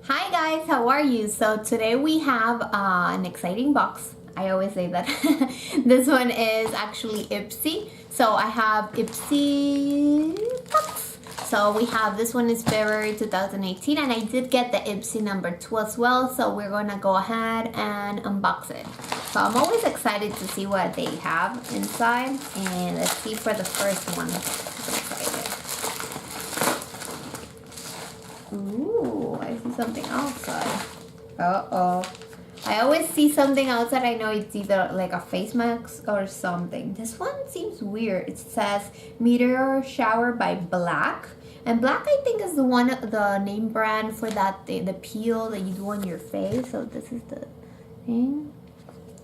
Hi guys, how are you? So today we have an exciting box. I always say that. This one is actually Ipsy. So I have Ipsy box. So we have, this one is February 2018 and I did get the Ipsy number 2 as well. So we're gonna go ahead and unbox it. So I'm always excited to see what they have inside. And let's see for the first one. I'm excited. Ooh, I see something outside. Uh-oh. I always see something outside. I know it's either like a face mask or something. This one seems weird. It says Meteor Shower by Black. And Black, I think, is the name brand for that thing, the peel that you do on your face. So this is the thing.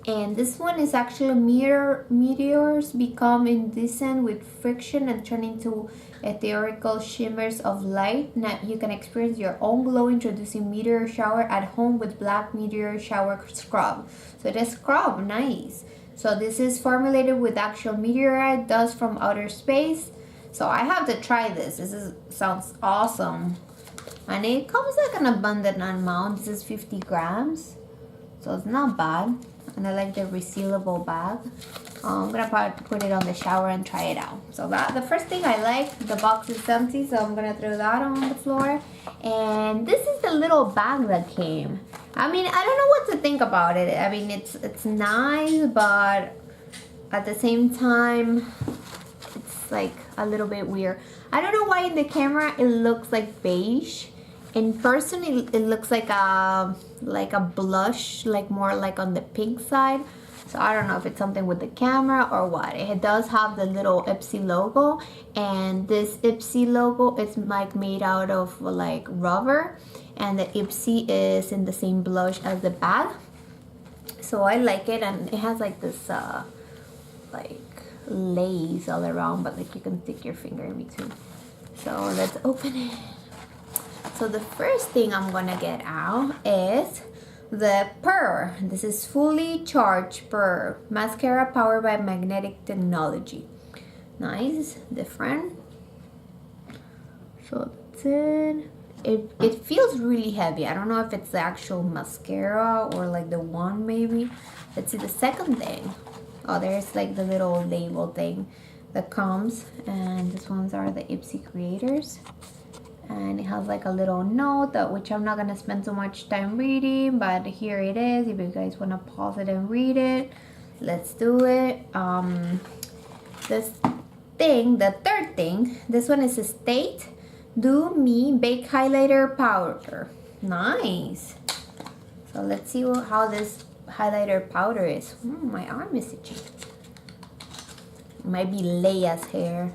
And this one is actually meteors become incandescent with friction and turn into ethereal shimmers of light. Now you can experience your own glow introducing meteor shower at home with Black Meteor Shower Scrub. So it is scrub, nice. So this is formulated with actual meteorite dust from outer space. So I have to try this. Sounds awesome. And it comes like an abundant amount. This is 50 grams. So it's not bad. And I like the resealable bag. I'm gonna probably put it on the shower and try it out. So that the first thing I like, the box is empty, so I'm gonna throw that on the floor. And this is the little bag that came. I mean, I don't know what to think about it. I mean, it's nice, but at the same time, it's like a little bit weird. I don't know why in the camera it looks like beige. In person, it looks like a blush, like more like on the pink side. So I don't know if it's something with the camera or what. It does have the little Ipsy logo, and this Ipsy logo is like made out of like rubber, and the Ipsy is in the same blush as the bag. So I like it, and it has like this like lace all around, but like you can stick your finger in between. So let's open it. So the first thing I'm gonna get out is the Purr. This is fully charged Purr mascara powered by magnetic technology. Nice, different. So that's it. It feels really heavy. I don't know if it's the actual mascara or like the wand maybe. Let's see the second thing. Oh, there's like the little label thing that comes, and these ones are the Ipsy creators. And it has like a little note that which I'm not gonna spend so much time reading, but here it is. If you guys wanna pause it and read it, let's do it. This thing, the third thing, this one is a State Do Me Bake Highlighter Powder. Nice. So let's see how this highlighter powder is. My arm is itchy. It might be Leia's hair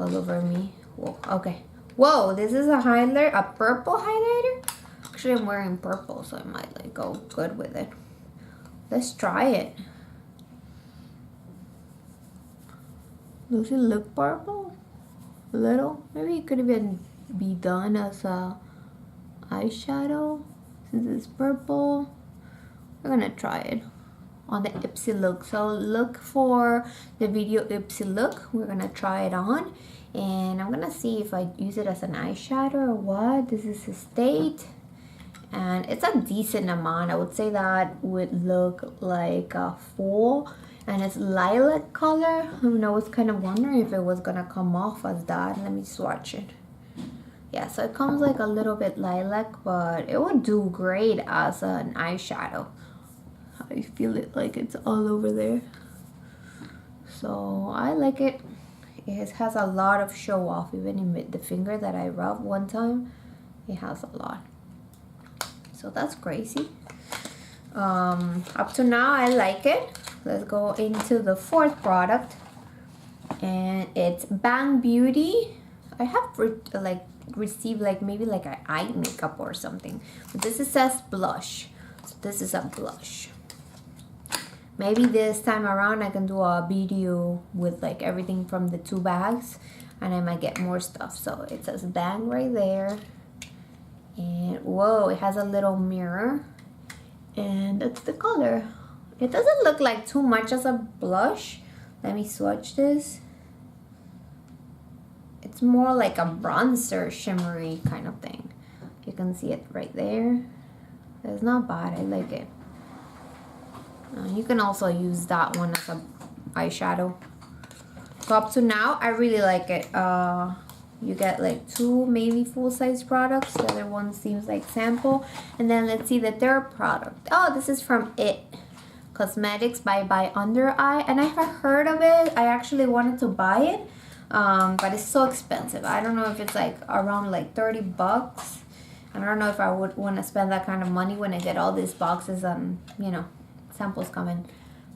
all over me. Whoa, okay. Whoa, this is a highlighter, a purple highlighter? Actually, I'm wearing purple, so it might like go good with it. Let's try it. Does it look purple? A little? Maybe it could even be done as a eyeshadow. Since it's purple, we're gonna try it on the Ipsy look. So look for the video Ipsy look. We're gonna try it on. And I'm gonna see if I use it as an eyeshadow or what. This is a State, and it's a decent amount. I would say that would look like a 4, and it's lilac color. I was kind of wondering if it was gonna come off as that. Let me swatch it. Yeah, so it comes like a little bit lilac, but it would do great as an eyeshadow. I feel it like it's all over there. So I like it. It has a lot of show off, even in the finger that I rubbed one time. It has a lot. So that's crazy. Up to now, I like it. Let's go into the fourth product. And it's Bang Beauty. I have received maybe like an eye makeup or something. But this says blush. So this is a blush. Maybe this time around I can do a video with like everything from the 2 bags, and I might get more stuff. So it says Bang right there. And whoa, it has a little mirror. And that's the color. It doesn't look like too much as a blush. Let me swatch this. It's more like a bronzer shimmery kind of thing. You can see it right there. It's not bad. I like it. You can also use that one as a eyeshadow. So up to now, I really like it. You get like 2 maybe full-size products. The other one seems like sample. And then let's see the third product. Oh, this is from It Cosmetics by Under Eye, and I have heard of it. I actually wanted to buy it, but it's so expensive. I don't know if it's like around like 30 bucks. I don't know if I would want to spend that kind of money when I get all these boxes and, you know, samples coming.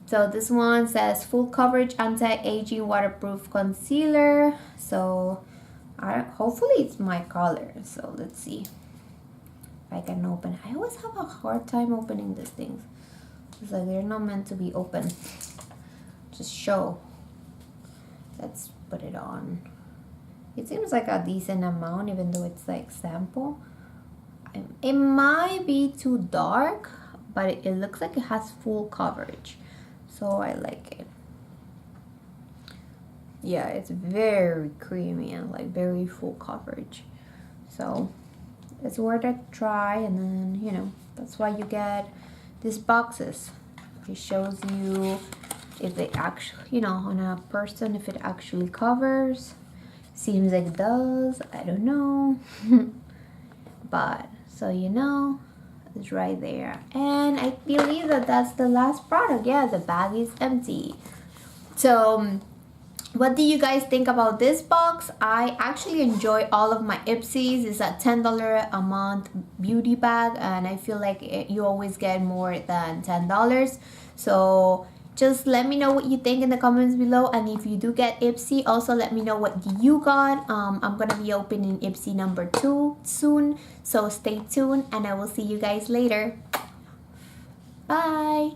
So this one says full coverage anti-aging waterproof concealer. So hopefully it's my color. So let's see if I can open. I always have a hard time opening these things. It's like they're not meant to be open. Just show. Let's put it on. It seems like a decent amount, even though it's like sample. It might be too dark, but it looks like it has full coverage. So I like it. Yeah, it's very creamy and like very full coverage. So it's worth a try, and then, you know, that's why you get these boxes. It shows you if it actually, you know, on a person, if it actually covers. Seems like it does. I don't know. But so you know, it's right there. And I believe that that's the last product. Yeah, the bag is empty. So what do you guys think about this box? I actually enjoy all of my Ipsys. It's a $10 a month beauty bag, and I feel like you always get more than $10. So just let me know what you think in the comments below, and if you do get Ipsy, also let me know what you got. I'm gonna be opening Ipsy number 2 soon, so stay tuned, and I will see you guys later. Bye.